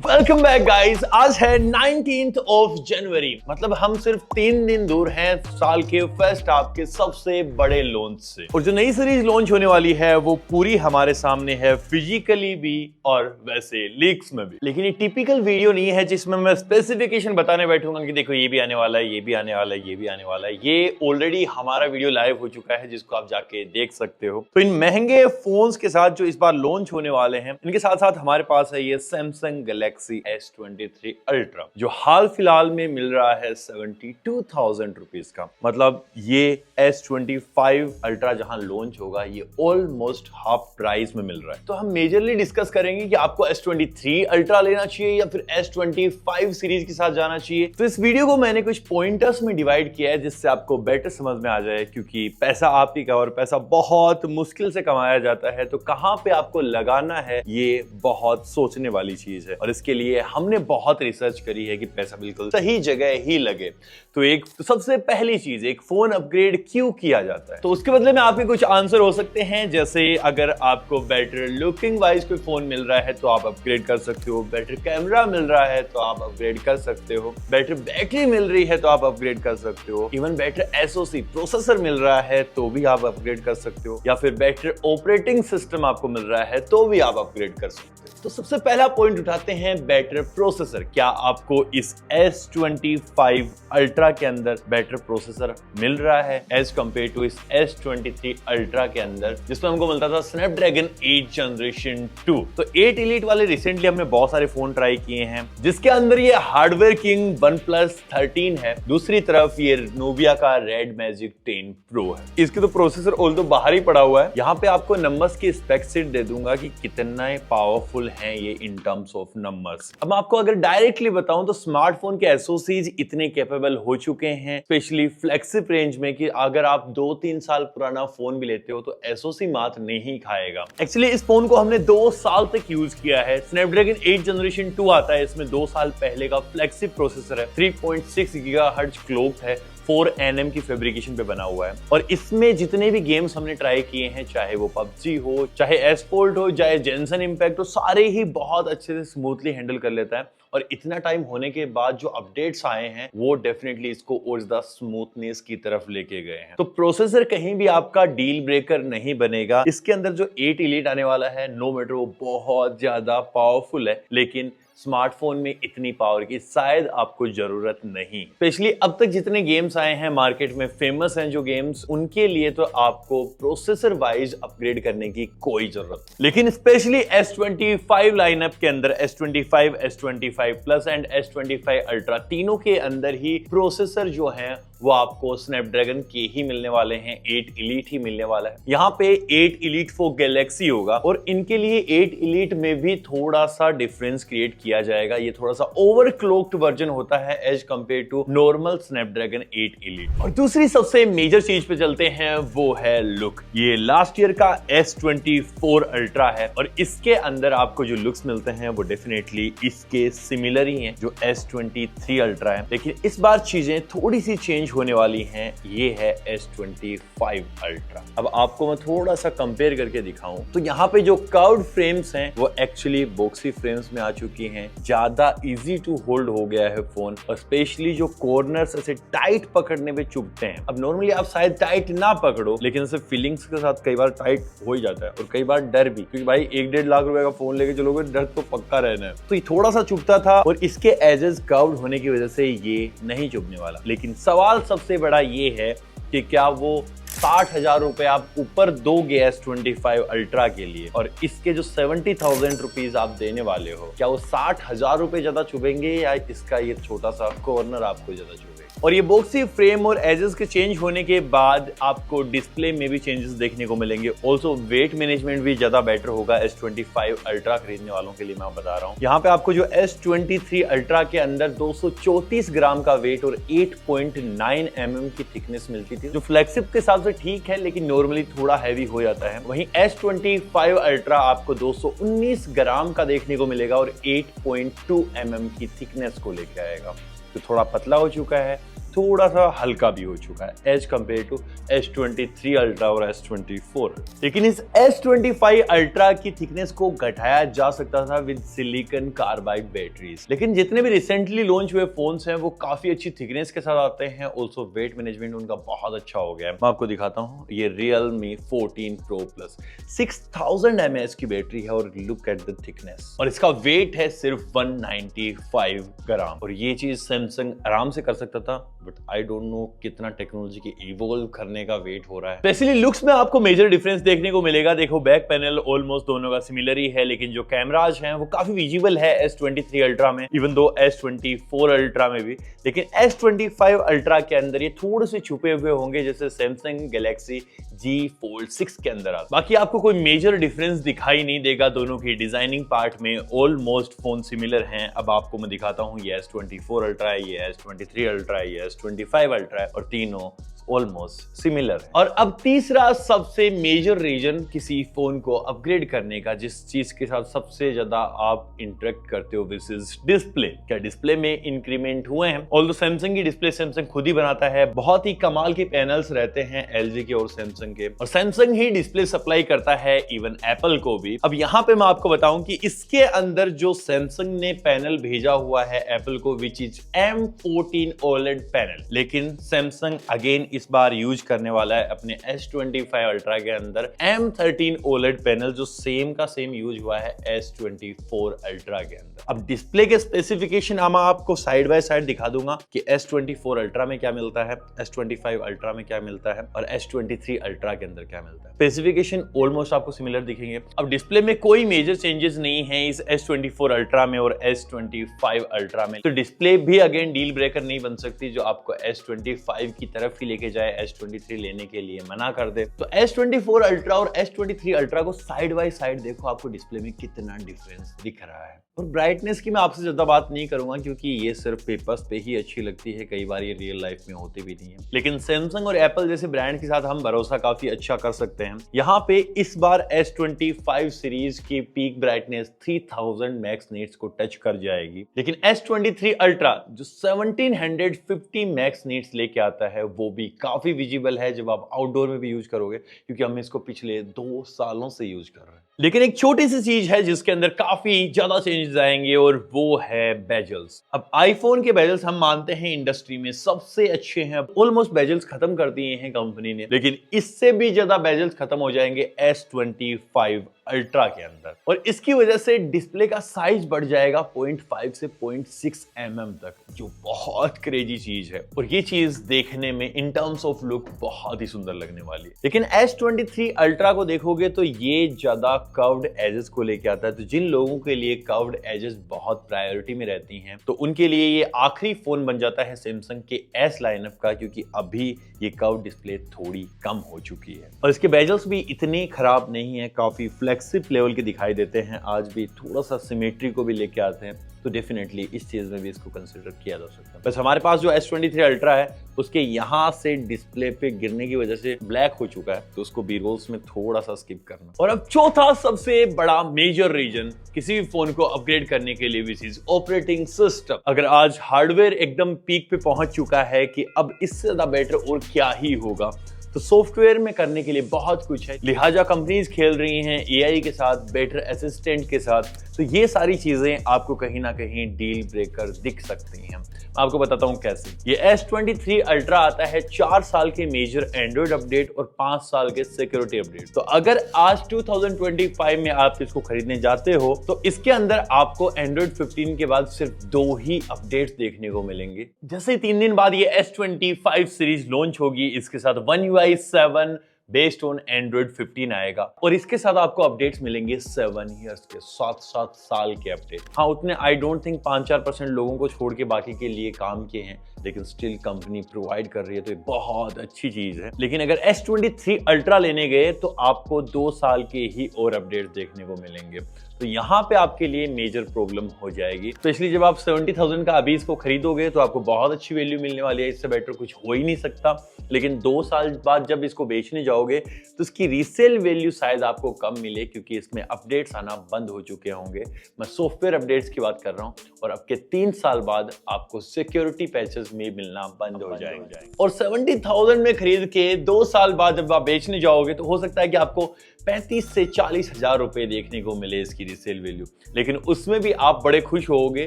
Welcome back guys. आज है 19th of January, मतलब हम सिर्फ 3 दिन दूर हैं साल के फर्स्ट हाफ के सबसे बड़े लॉन्च से। और जो नई सीरीज लॉन्च होने वाली है वो पूरी हमारे सामने है, फिजिकली भी और वैसे लीक्स में भी। लेकिन ये टिपिकल वीडियो नहीं है जिसमें मैं स्पेसिफिकेशन बताने बैठूंगा कि देखो ये भी आने वाला है, ये भी आने वाला है, ये भी आने वाला है। ये ऑलरेडी हमारा वीडियो लाइव हो चुका है जिसको आप जाके देख सकते हो। तो इन महंगे फोन्स के साथ जो इस बार लॉन्च होने वाले हैं, इनके साथ साथ हमारे पास है ये सैमसंग गैलेक्सी S23 अल्ट्रा, जो हाल फिलहाल में मिल रहा है 72,000 रुपीज का। मतलब ये S25 अल्ट्रा जहां लॉन्च होगा ये ऑलमोस्ट हाफ प्राइस में मिल रहा है। तो हम मेजरली डिस्कस करेंगे कि आपको S23 अल्ट्रा लेना चाहिए या फिर S25 सीरीज के साथ जाना चाहिए। तो इस वीडियो को मैंने कुछ पॉइंटर्स में डिवाइड किया है जिससे आपको बेटर समझ में आ जाए, क्योंकि पैसा आप ही का और पैसा बहुत मुश्किल से कमाया जाता है, तो कहां पे आपको लगाना है ये बहुत सोचने वाली चीज है। और इसके लिए हमने बहुत रिसर्च करी है कि पैसा बिल्कुल सही जगह ही लगे। तो सबसे पहली चीज, एक फोन अपग्रेड क्यों किया जाता है? तो उसके बदले में आपके कुछ आंसर हो सकते हैं, जैसे अगर आपको बेटर लुकिंग वाइज कोई फोन मिल रहा है तो आप अपग्रेड कर सकते हो, बेटर कैमरा मिल रहा है तो आप अपग्रेड कर सकते हो, बेटर बैटरी मिल रही है तो आप अपग्रेड कर सकते हो, इवन बेटर SoC प्रोसेसर मिल रहा है तो भी आप अपग्रेड कर सकते हो, या फिर बेटर ऑपरेटिंग सिस्टम आपको मिल रहा है तो भी आप अपग्रेड कर सकते हो। तो सबसे पहला पॉइंट उठाते हैं, बेटर प्रोसेसर। क्या आपको इस S25 अल्ट्रा के अंदर बेटर प्रोसेसर मिल रहा है एज कंपेयर टू इस S23 अल्ट्रा के अंदर, जिसमें हमको मिलता था स्नैपड्रैगन 8 जनरेशन 2। तो 8 एलीट वाले रिसेंटली हमने बहुत सारे फोन ट्राई किए हैं जिसके अंदर ये हार्डवेयर किंग OnePlus 13 है, दूसरी तरफ ये नोविया का रेड मैजिक 10 प्रो है। इसके तो प्रोसेसर ऑल्दो बाहर ही पड़ा हुआ है। यहाँ पे आपको नंबर्स की स्पेक शीट दे दूंगा कि कितना पावरफुल हैं ये इन टर्म्स ऑफ नंबर्स। अब आपको अगर डायरेक्टली बताऊं तो स्मार्टफोन के SoCs इतने कैपेबल हो चुके हैं, स्पेशली फ्लेक्सिप रेंज में, कि अगर आप 2-3 साल पुराना फोन भी लेते हो तो SoC मात नहीं खाएगा। एक्चुअली इस फोन को हमने 2 साल तक यूज किया है। स्नैपड्रैगन 8 जनरेशन 2 आता है, इसमें 2 साल पहले का फ्लेक्सिप प्रोसेसर है, 3.6 गीगाहर्ट्ज क्लॉक है, 4 nm की फैब्रिकेशन पे बना हुआ है। और इसमें जितने भी गेम्स हमने ट्राई किए हैं, चाहे वो PUBG हो, चाहे एस्फॉल्ट हो, चाहे जेंसन इम्पैक्ट हो, सारे ही बहुत अच्छे से स्मूथली हैंडल कर लेता है। और इतना टाइम होने के बाद जो अपडेट्स आए हैं वो डेफिनेटली इसको और ज्यादा स्मूथनेस की तरफ लेके गए हैं। तो प्रोसेसर कहीं भी आपका डील ब्रेकर नहीं बनेगा। इसके अंदर जो 8 एलीट आने वाला है, नो मैटर वो बहुत ज्यादा पावरफुल है, लेकिन स्मार्टफोन में इतनी पावर की शायद आपको जरूरत नहीं। स्पेशली अब तक जितने गेम्स आए हैं मार्केट में, फेमस हैं जो गेम्स, उनके लिए तो आपको प्रोसेसर वाइज अपग्रेड करने की कोई जरूरत नहीं। लेकिन स्पेशली S25 लाइनअप के अंदर, S25, S25 plus and S25 ultra, तीनों के अंदर ही प्रोसेसर जो है वो आपको स्नैपड्रैगन के ही मिलने वाले हैं, 8 एलीट ही मिलने वाला है। यहाँ पे 8 एलीट फॉर गैलेक्सी होगा और इनके लिए 8 एलीट में भी थोड़ा सा डिफरेंस क्रिएट किया जाएगा। ये थोड़ा सा ओवरक्लॉक्ड वर्जन होता है as compare to normal Snapdragon 8 elite. और दूसरी सबसे मेजर चीज पे चलते हैं, वो है लुक। ये लास्ट ईयर का S24 अल्ट्रा है और इसके अंदर आपको जो लुक्स मिलते हैं वो डेफिनेटली इसके सिमिलर ही हैं जो S23 अल्ट्रा है, लेकिन इस बार चीजें थोड़ी सी चेंज होने वाली हैं। ये है S25 अल्ट्रा। अब आपको मैं थोड़ा सा कंपेयर करके दिखाऊं तो यहाँ पे जो कर्व्ड फ्रेम्स हैं वो एक्चुअली बॉक्सी फ्रेम्स में आ चुकी हैं, ज्यादा इजी टू होल्ड हो गया है फोन, और स्पेशली जो कॉर्नर्स ऐसे टाइट पकड़ने पे चुभते हैं। अब नॉर्मली आप शायद टाइट ना पकड़ो, लेकिन ऐसे फीलिंग्स के साथ कई बार टाइट हो ही जाता है, और कई बार डर भी, क्योंकि भाई 1-1.5 लाख रुपए का फोन लेके चलोगे, डर तो पक्का रहना है। तो ये थोड़ा सा चुभता था और इसके एजेस कर्व्ड होने की वजह से ये नहीं चुभने वाला। लेकिन सवाल सबसे बड़ा ये है कि क्या वो 60,000 रुपए आप ऊपर दोगे S25 अल्ट्रा के लिए, और इसके जो 70,000 रुपीज आप देने वाले हो, क्या वो 60,000 रुपए ज्यादा चुभेंगे या इसका ये छोटा सा कॉर्नर आपको ज्यादा चुभेगा? और ये बॉक्सी फ्रेम और एजेस के चेंज होने के बाद आपको डिस्प्ले में भी चेंजेस देखने को मिलेंगे। ऑल्सो वेट मैनेजमेंट भी ज्यादा बेटर होगा S25 अल्ट्रा खरीदने वालों के लिए, मैं बता रहा हूँ। यहाँ पे आपको जो S23 अल्ट्रा के अंदर 234 ग्राम का वेट और 8.9 mm की थिकनेस मिलती थी, जो फ्लैगशिप के हिसाब से ठीक है, लेकिन नॉर्मली थोड़ा हैवी हो जाता है। वहीं S25 अल्ट्रा आपको 219 ग्राम का देखने को मिलेगा और 8.2 mm की थिकनेस को लेकर आएगा, तो थोड़ा पतला हो चुका है, थोड़ा सा हल्का भी हो चुका है as compare to S23 ultra और S24। लेकिन इस S25 अल्ट्रा की थिकनेस को घटाया जा सकता था विद सिलिकॉन कार्बाइड बैटरीज। लेकिन जितने भी रिसेंटली लॉन्च हुए फोन्स हैं वो काफी अच्छी थिकनेस के साथ आते हैं। ऑल्सो वेट मैनेजमेंट उनका बहुत अच्छा हो गया है। मैं आपको दिखाता हूँ, ये Realme 14 Pro Plus 6000 mAh की बैटरी है और लुक एट द थिकनेस, और इसका वेट है सिर्फ 195 ग्राम। और ये चीज सैमसंग आराम से कर सकता था, बट आई डोंट नो कितना टेक्नोलॉजी के इवॉल्व करने का वेट हो रहा है। स्पेशली लुक्स में आपको मेजर डिफरेंस देखने को मिलेगा। देखो बैक पैनल ऑलमोस्ट दोनों का सिमिलर ही है, लेकिन जो कैमराज हैं वो काफी विजिबल है S23 अल्ट्रा में, इवन दो S24 अल्ट्रा में भी। लेकिन S25 अल्ट्रा के अंदर ये थोड़े से छुपे हुए होंगे, जैसे सैमसंग गैलेक्सी G Fold 6 के अंदर आता। बाकी आपको कोई मेजर डिफरेंस दिखाई नहीं देगा। दोनों की डिजाइनिंग पार्ट में ऑलमोस्ट फोन सिमिलर हैं। अब आपको मैं दिखाता हूँ, ये S24 अल्ट्रा है, ये S23 अल्ट्रा है, ये S25 अल्ट्रा है, और तीनों ऑलमोस्ट सिमिलर है। और अब तीसरा सबसे मेजर रीजन किसी फोन को अपग्रेड करने का, जिस चीज के साथ सबसे ज्यादा आप इंटरेक्ट करते हो, दिस इज डिस्प्ले। क्या डिस्प्ले में इंक्रीमेंट हुए हैं? ऑल्दो सैमसंग की डिस्प्ले सैमसंग खुद ही बनाता है, बहुत ही कमाल के पैनल्स रहते हैं LG के और सैमसंग के, और सैमसंग ही डिस्प्ले सप्लाई करता है इवन एप्पल को भी। अब यहाँ पे मैं आपको बताऊं कि इसके अंदर जो सैमसंग ने पैनल भेजा हुआ है एप्पल को, which is M14 OLED panel, लेकिन सैमसंग अगेन इस बार यूज करने वाला है अपने S25 अल्ट्रा के अंदर M13 OLED पैनल, जो सेम का सेम यूज हुआ है S24 अल्ट्रा के अंदर। अब डिस्प्ले के स्पेसिफिकेशन मैं आपको साइड बाय साइड दिखा दूंगा कि S24 अल्ट्रा में क्या मिलता है, S25 अल्ट्रा में क्या मिलता है, और S23 अल्ट्रा के अंदर क्या मिलता है। स्पेसिफिकेशन ऑलमोस्ट आपको सिमिलर दिखेंगे। अब डिस्प्ले में कोई मेजर चेंजेस नहीं है इस S24 अल्ट्रा में और S25 अल्ट्रा में, तो डिस्प्ले भी अगेन डील ब्रेकर नहीं बन सकती जो आपको S25 की तरफ ही लेके जाए, S23 लेने के लिए मना कर दे। तो S24 अल्ट्रा और S23 अल्ट्रा को साइड बाय साइड देखो, आपको डिस्प्ले में कितना डिफरेंस दिख रहा है। और ब्राइटनेस की मैं आपसे ज्यादा बात नहीं करूंगा, क्योंकि ये सिर्फ पेपर्स पे ही अच्छी लगती है, कई बार ये रियल लाइफ में होती भी नहीं है। लेकिन सैमसंग और एप्पल जैसे ब्रांड के साथ हम भरोसा काफी अच्छा कर सकते हैं। यहाँ पे इस बार S25 सीरीज की पीक ब्राइटनेस 3000 मैक्स नीट्स को टच कर जाएगी, लेकिन S23 अल्ट्रा जो 1750 मैक्स नीट्स लेके आता है, वो भी काफी विजिबल है जब आप आउटडोर में भी यूज करोगे, क्योंकि हम इसको पिछले 2 सालों से यूज कर रहे हैं। लेकिन एक छोटी सी चीज है जिसके अंदर काफी ज्यादा चेंजेस आएंगे, और वो है बेजल्स। अब आईफोन के बेजल्स हम मानते हैं इंडस्ट्री में सबसे अच्छे हैं, ऑलमोस्ट बेजल्स खत्म कर दिए हैं कंपनी ने, लेकिन इससे भी ज्यादा बेजल्स खत्म हो जाएंगे S25 अल्ट्रा के अंदर, और इसकी वजह से डिस्प्ले का साइज बढ़ जाएगा 0.5 से 0.6 mm तक, जो बहुत क्रेजी चीज है। और ये चीज देखने में इन टर्म्स ऑफ लुक बहुत ही सुंदर लगने वाली है। लेकिन S23 अल्ट्रा को देखोगे तो ये ज्यादा कर्व्ड एजेस को लेके आता है, तो जिन लोगों के लिए कर्व्ड एजेस बहुत प्रायोरिटी में रहती हैं, तो उनके लिए ये आखिरी फोन बन जाता है सैमसंग के S लाइनअप का, क्योंकि अभी ये कर्व्ड डिस्प्ले थोड़ी कम हो चुकी है। और इसके बेजल्स भी इतने खराब नहीं है, काफी फ्लेक्सिबल लेवल के दिखाई देते हैं, आज भी थोड़ा सा सिमेट्री को भी लेके आते हैं, तो डेफिनेटली इस चीज में भी इसको कंसिडर किया जा सकता है। बस हमारे पास जो S23 अल्ट्रा है उसके यहाँ से डिस्प्ले पे गिरने की वजह से ब्लैक हो चुका है, तो उसको B-rolls में थोड़ा सा स्किप करना। और अब चौथा सबसे बड़ा मेजर रीजन किसी भी फोन को अपग्रेड करने के लिए, विच इज ऑपरेटिंग सिस्टम। अगर आज हार्डवेयर एकदम पीक पे पहुंच चुका है कि अब इससे ज्यादा बेटर और क्या ही होगा, तो सॉफ्टवेयर में करने के लिए बहुत कुछ है, लिहाजा कंपनीज खेल रही हैं AI के साथ, बेटर असिस्टेंट के साथ, तो ये सारी चीजें आपको कहीं ना कहीं डील ब्रेकर दिख सकती हैं। मैं आपको बताता हूं कैसे। ये S23 अल्ट्रा आता है 4 साल के मेजर एंड्रॉइड अपडेट और 5 साल के सिक्योरिटी अपडेट। तो अगर आज 2025 में आप इसको खरीदने जाते हो, तो इसके अंदर आपको एंड्रॉइड 15 के बाद सिर्फ 2 ही अपडेट्स देखने को मिलेंगे। जैसे 3 दिन बाद ये S25 सीरीज लॉन्च होगी, इसके साथ One UI 7 based on Android 15 आएगा, और इसके साथ आपको अपडेट्स मिलेंगे 7 इयर्स के, 7 साल के अपडेट। हाँ, उतने आई डोंट थिंक 5-4% लोगों को छोड़ के बाकी के लिए काम किए हैं, लेकिन स्टिल कंपनी प्रोवाइड कर रही है, तो ये बहुत अच्छी चीज है। लेकिन अगर S23 अल्ट्रा लेने गए तो आपको 2 साल के ही और अपडेट्स देखने को मिलेंगे। तो यहाँ पे आपके लिए मेजर प्रॉब्लम हो जाएगी। स्पेशली जब आप 70,000 का अभी इसको खरीदोगे तो आपको बहुत अच्छी वैल्यू मिलने वाली है, इससे बेटर कुछ हो ही नहीं सकता। लेकिन 2 साल बाद जब इसको बेचने जाओगे तो इसकी रीसेल वैल्यू शायद आपको कम मिले, क्योंकि इसमें अपडेट्स आना बंद हो चुके होंगे। मैं सॉफ्टवेयर अपडेट्स की बात कर रहा हूँ। और अब के 3 साल बाद आपको सिक्योरिटी पैचेस में मिलना बंद हो जाएंगे। और 70,000 में खरीद के 2 साल बाद जब आप बेचने जाओगे तो हो सकता है कि आपको 35 से 40 हजार रुपए देखने को मिले इसकी रीसेल वैल्यू। लेकिन उसमें भी आप बड़े खुश होगे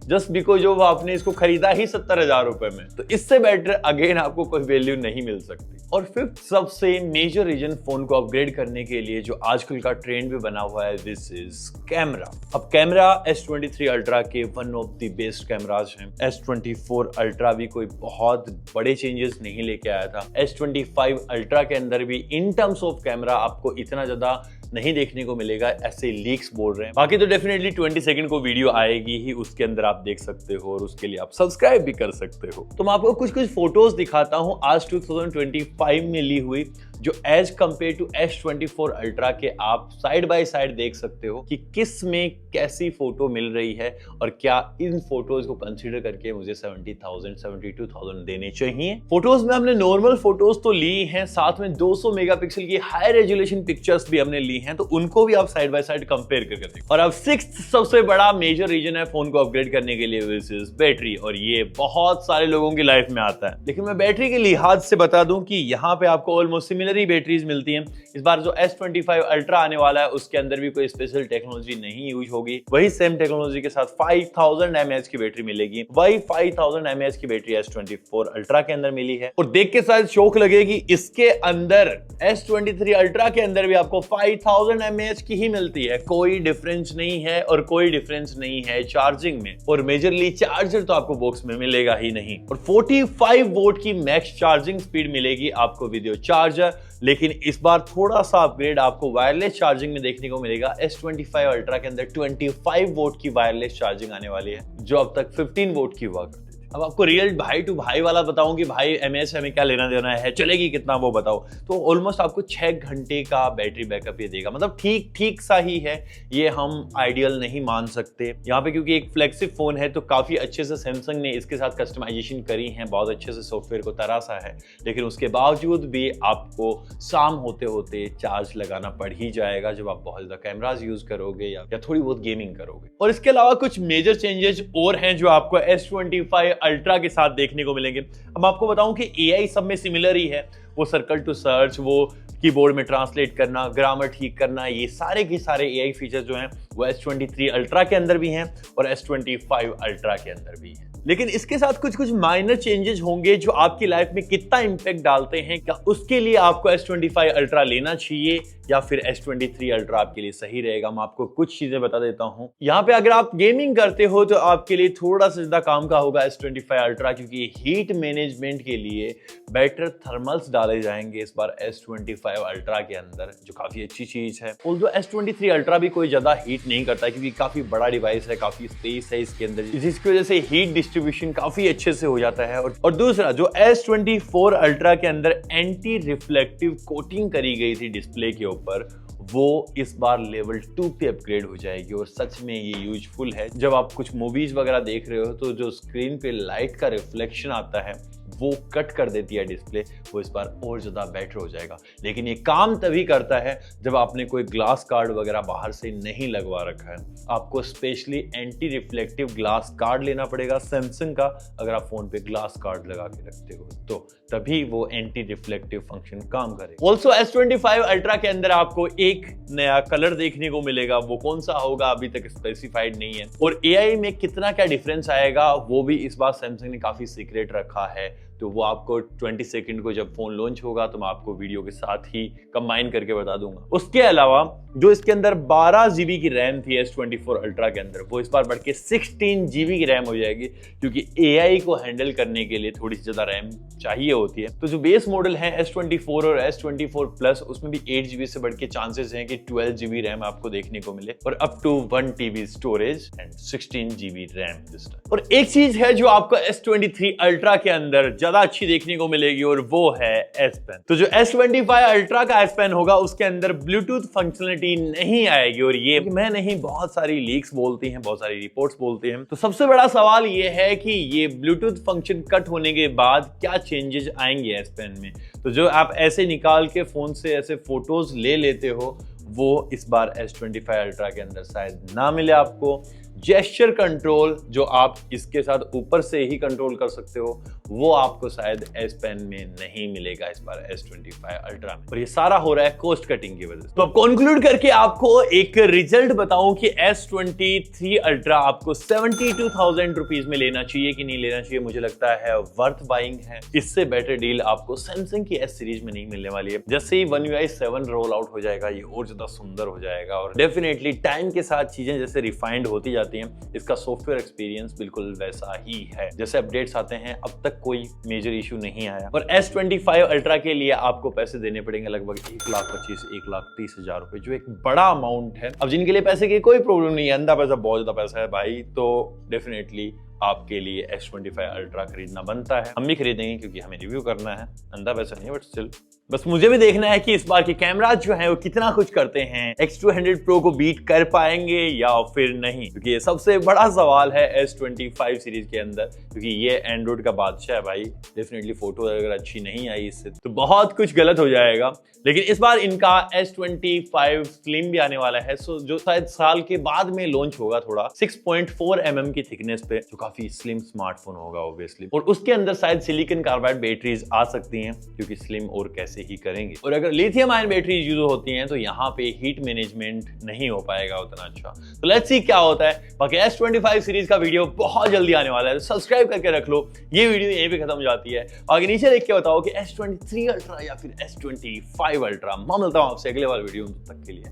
जस्ट बिकॉज जो आपने इसको खरीदा ही 70,000 रुपए में। तो इससे बेटर अगेन आपको कोई वैल्यू नहीं मिल सकती। और फिफ्थ सबसे मेजर रीजन फोन को अपग्रेड करने के लिए जो आजकल का ट्रेंड भी बना हुआ है, दिस इज कैमरा। अब कैमरा S23 अल्ट्रा के one of the best cameras हैं। S24 अल्ट्रा भी कोई बहुत बड़े चेंजेस नहीं लेके आया था। S25 अल्ट्रा के अंदर भी इन टर्म्स ऑफ कैमरा आपको इतना ज्यादा नहीं देखने को मिलेगा, ऐसे लीक्स बोल रहे हैं। बाकी तो डेफिनेटली 20 सेकंड को वीडियो आएगी ही, उसके अंदर आप देख सकते हो और उसके लिए आप सब्सक्राइब भी कर सकते हो। तो मैं आपको कुछ फोटोज दिखाता हूं आज 2025 में ली हुई, जो as compare to S24 ultra के आप साइड बाय साइड देख सकते हो कि किस में कैसी फोटो मिल रही है और क्या इन फोटोज को कंसीडर करके मुझे 70,000 72,000 देने चाहिए। फोटोज में हमने नॉर्मल फोटोज तो ली हैं, साथ में 200 मेगापिक्सल की हाई रेजोल्यूशन पिक्चर्स भी हमने ली हैं, तो उनको भी आप साइड बाय साइड कंपेयर करके देखो। और अब सिक्स्थ सबसे बड़ा मेजर रीजन है फोन को अपग्रेड करने के लिए, विच इज बैटरी। और ये बहुत सारे लोगों की लाइफ में आता है, लेकिन मैं बैटरी के लिहाज से बता दूं कि यहाँ पे आपको ऑलमोस्ट सिमिलर बैटरीज मिलती हैं। इस बार जो S25 अल्ट्रा आने वाला है उसके अंदर भी कोई स्पेशल टेक्नोलॉजी नहीं यूज होगी, वही सेम टेक्नोलॉजी के साथ 5000 mAh की बैटरी मिलेगी। वही 5000 mAh की बैटरी S24 अल्ट्रा के अंदर मिली है। और देख के शायद शौक लगेगी, इसके अंदर S23 अल्ट्रा के अंदर भी आपको 5000 mAh की ही मिलती है। कोई डिफरेंस नहीं है और कोई डिफरेंस नहीं है चार्जिंग में, और मेजरली चार्जर तो आपको बॉक्स में मिलेगा ही नहीं। और 45 वोल्ट की मैक्स चार्जिंग स्पीड मिलेगी आपको वीडियो चार्जर। लेकिन इस बार थोड़ा सा अपग्रेड आपको वायरलेस चार्जिंग में देखने को मिलेगा। S25 अल्ट्रा के अंदर 25 वोल्ट की वायरलेस चार्जिंग आने वाली है, जो अब तक 15 वोल्ट की हुआ करती थी। अब आपको रियल भाई टू भाई वाला बताऊं कि भाई एमएएच हमें क्या लेना देना है, चलेगी कितना वो बताओ, तो ऑलमोस्ट आपको 6 घंटे का बैटरी बैकअप ये देगा। मतलब ठीक ठीक सा ही है, ये हम आइडियल नहीं मान सकते यहाँ पे, क्योंकि एक फ्लैगशिप फोन है तो काफी अच्छे से सैमसंग ने इसके साथ कस्टमाइजेशन करी है, बहुत अच्छे से सॉफ्टवेयर को तरासा है। लेकिन उसके बावजूद भी आपको शाम होते होते चार्ज लगाना पड़ ही जाएगा जब आप बहुत ज्यादा कैमराज यूज करोगे या थोड़ी बहुत गेमिंग करोगे। और इसके अलावा कुछ मेजर चेंजेस और हैं जो आपको S25 अल्ट्रा के साथ देखने को मिलेंगे। अब आपको बताऊं कि एआई सब में सिमिलर ही है, वो सर्कल टू सर्च, वो कीबोर्ड में ट्रांसलेट करना, ग्रामर ठीक करना, ये सारे के सारे एआई फीचर्स जो हैं वो S23 अल्ट्रा के अंदर भी हैं और S25 अल्ट्रा के अंदर भी हैं। लेकिन इसके साथ कुछ माइनर चेंजेस होंगे जो आपकी लाइफ में कितना इंपैक्ट डालते हैं, क्या उसके लिए आपको S25 अल्ट्रा लेना चाहिए या फिर S23 अल्ट्रा आपके लिए सही रहेगा। मैं आपको कुछ चीजें बता देता हूं। यहाँ पे अगर आप गेमिंग करते हो तो आपके लिए थोड़ा सा ज्यादा काम का होगा S25 अल्ट्रा, क्योंकि हीट मैनेजमेंट के लिए बेटर थर्मल्स डाले जाएंगे इस बार S25 अल्ट्रा के अंदर, जो काफी अच्छी चीज है। ऑल्दो S23 अल्ट्रा भी कोई ज्यादा हीट नहीं करता, क्योंकि काफी बड़ा डिवाइस है, काफी स्पेस है इसके अंदर, जिसकी वजह से हीट डिस्ट्रीब्यूशन काफी अच्छे से हो जाता है। और दूसरा, जो S24 अल्ट्रा के अंदर एंटी रिफ्लेक्टिव कोटिंग करी गई थी डिस्प्ले के ऊपर, वो इस बार लेवल 2 पे अपग्रेड हो जाएगी। और सच में ये यूजफुल है। जब आप कुछ मूवीज वगैरह देख रहे हो तो जो स्क्रीन पे लाइट का रिफ्लेक्शन आता है वो कट कर देती है डिस्प्ले, वो इस बार और ज्यादा बेटर हो जाएगा। लेकिन ये काम तभी करता है जब आपने कोई ग्लास कार्ड वगैरह बाहर से नहीं लगवा रखा है। आपको specially anti reflective glass card लेना पड़ेगा सैमसंग का, अगर आप फोन पे ग्लास कार्ड लगा के रखते हो तो तभी वो एंटी रिफ्लेक्टिव फंक्शन काम करेगा। ऑल्सो S25 अल्ट्रा के अंदर आपको एक नया कलर देखने को मिलेगा, वो कौन सा होगा अभी तक स्पेसिफाइड नहीं है। और एआई में कितना क्या डिफरेंस आएगा वो भी इस बार सैमसंग ने काफी सीक्रेट रखा है, तो वो आपको 20 सेकंड को जब फोन लॉन्च होगा तो मैं आपको वीडियो के साथ ही कंबाइन करके बता दूंगा। उसके अलावा जो इसके अंदर 12 GB की रैम थी S24 अल्ट्रा के अंदर, वो इस बार बढ़ के 16 GB की रैम हो जाएगी, क्योंकि एआई को हैंडल करने के लिए थोड़ी सी ज्यादा रैम चाहिए होती है। तो जो बेस मॉडल है S24 और S24 प्लस, उसमें भी 8 GB से बढ़ के चांसेस हैं कि 12 GB रैम आपको देखने को मिले, और up to 1 TB storage and 16 GB RAM. और एक चीज है जो आपको S23 अल्ट्रा के अंदर ज्यादा अच्छी देखने को मिलेगी और वो है S Pen। तो जो S25 अल्ट्रा का S Pen होगा उसके अंदर ब्लूटूथ फंक्शनलिटी नहीं आएगी, और ये मैं नहीं, बहुत सारी लीक्स बोलती हैं, बहुत सारी रिपोर्ट्स बोलती हैं। तो सबसे बड़ा सवाल ये है कि ये ब्लूटूथ फंक्शन कट होने के बाद क्या चेंजेस आएंगे S Pen में। तो जो आप ऐसे निकाल के फोन से ऐसे फोटोज ले लेते हो वो इस बार S25 अल्ट्रा के अंदर शायद ना मिले आपको। जेस्चर कंट्रोल जो आप इसके साथ ऊपर से ही कंट्रोल कर सकते हो वो आपको शायद S Pen में नहीं मिलेगा इस बार S25 अल्ट्रा में, और ये सारा हो रहा है कॉस्ट कटिंग की वजह से। तो अब कंक्लूड करके आपको एक रिजल्ट बताऊं कि S23 अल्ट्रा आपको 72,000 रुपीज में लेना चाहिए कि नहीं लेना चाहिए। मुझे लगता है वर्थ बाइंग है। इससे बेटर डील आपको सैमसंग की S सीरीज में नहीं मिलने वाली है। जैसे ही One UI 7 रोल आउट हो जाएगा ये और ज्यादा सुंदर हो जाएगा, और डेफिनेटली टाइम के साथ चीजें जैसे रिफाइंड होती जाती हैं, इसका सॉफ्टवेयर एक्सपीरियंस बिल्कुल वैसा ही है। जैसे अपडेट्स आते हैं अब तक कोई मेजर इशू नहीं आया। और S25 अल्ट्रा के लिए आपको पैसे देने पड़ेंगे लगभग 1,25,000-1,30,000 रुपए, जो एक बड़ा अमाउंट है। अब जिनके लिए पैसे की कोई प्रॉब्लम नहीं है, अंधा पैसा बहुत ज्यादा पैसा है भाई, तो डेफिनेटली आपके लिए S25 अल्ट्रा खरीदना बनता है। हम भी खरीदेंगे क्योंकि हमें रिव्यू करना है, अंधा पैसा नहीं, बट स्टिल बस मुझे भी देखना है कि इस बार के कैमरा जो है वो कितना कुछ करते हैं, X200 Pro को बीट कर पाएंगे या फिर नहीं, क्योंकि ये सबसे बड़ा सवाल है S25 सीरीज के अंदर, क्योंकि ये एंड्रॉइड का बादशाह है भाई। डेफिनेटली फोटो अगर अच्छी नहीं आई इससे तो बहुत कुछ गलत हो जाएगा। लेकिन इस बार इनका S25 स्लिम भी आने वाला है, सो जो शायद साल के बाद में लॉन्च होगा, थोड़ा 6.4 mm की थिकनेस पे, जो काफी स्लिम स्मार्टफोन होगा ऑब्वियसली। और उसके अंदर शायद सिलिकॉन कार्बाइड बैटरीज आ सकती हैं, क्योंकि स्लिम और कैसे ही करेंगे। और अगर लिथियम आयन बैटरीज यूज होती हैं तो यहाँ पे हीट मैनेजमेंट नहीं हो पाएगा उतना अच्छा। तो लेट्स सी क्या होता है। बाकी S25 सीरीज का वीडियो बहुत जल्दी आने वाला है, तो सब्सक्राइब करके रख लो। ये वीडियो यहीं पे खत्म हो जाती है। आगे नीचे देख के बताओ कि S23 अल्ट्रा या फिर S25 अल्ट्रा। मैं मिलता हूं आपसे अगले वाले वीडियो में, तब तक के लिए